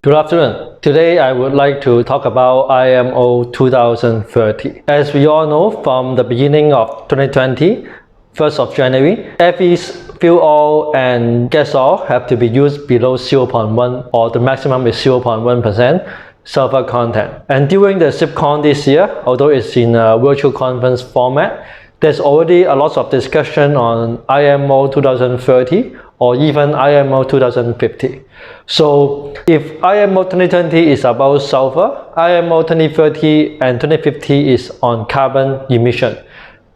Good afternoon. Today I would like to talk about IMO 2030. As we all know, from the beginning of 2020, 1st of January, every fuel oil and gas oil have to be used below 0.1 or the maximum is 0.1% sulfur content. And during the SIPCon this year, although it's in a virtual conference format, there's already a lot of discussion on IMO 2030 or even IMO 2050. So if IMO 2020 is about sulfur, IMO 2030 and 2050 is on carbon emission.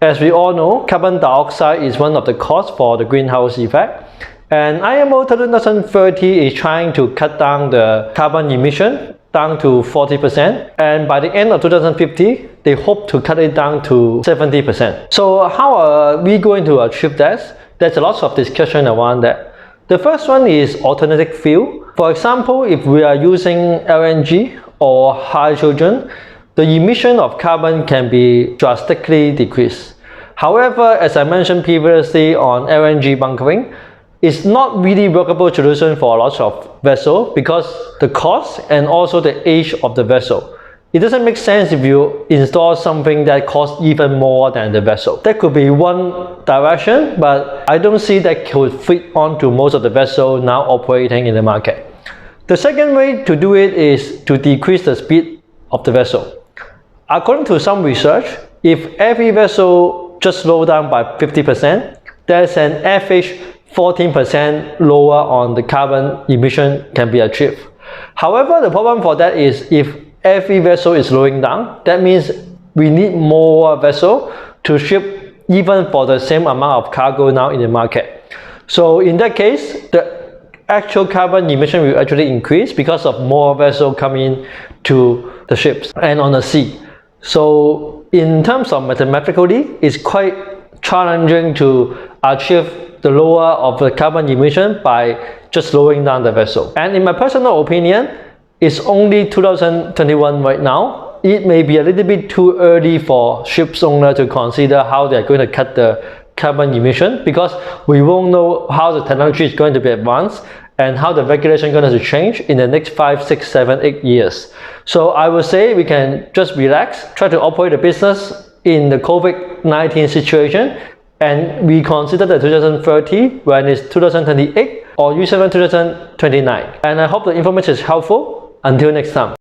As we all know, carbon dioxide is one of the causes for the greenhouse effect. And IMO 2030 is trying to cut down the carbon emission down to 40%, and by the end of 2050 they hope to cut it down to 70%. So how are we going to achieve that? There's a lot of discussion around that. The first one is alternative fuel. For example, if we are using LNG or hydrogen, the emission of carbon can be drastically decreased. However, as I mentioned previously on LNG bunkering, it's not really workable solution for a lot of vessels because the cost and also the age of the vessel. It doesn't make sense if you install something that costs even more than the vessel. That could be one direction, but I don't see that could fit onto most of the vessels now operating in the market. The second way to do it is to decrease the speed of the vessel. According to some research, if every vessel just slow down by 50%, there's an average 14% lower on the carbon emission can be achieved. However, the problem for that is if every vessel is slowing down, that means we need more vessel to ship even for the same amount of cargo now in the market. So in that case, the actual carbon emission will actually increase because of more vessels coming to the ships and on the sea. So in terms of mathematically, it's quite challenging to achieve the lower of the carbon emission by just slowing down the vessel. And in my personal opinion, it's only 2021 right now. It may be a little bit too early for ships owner to consider how they're going to cut the carbon emission because we won't know how the technology is going to be advanced and how the regulation is going to change in the next 5, 6, 7, 8 years. So I would say we can just relax, try to operate the business in the COVID-19 situation, and we consider the 2030 when it's 2028 or even 2029. And I hope the information is helpful. Until next time.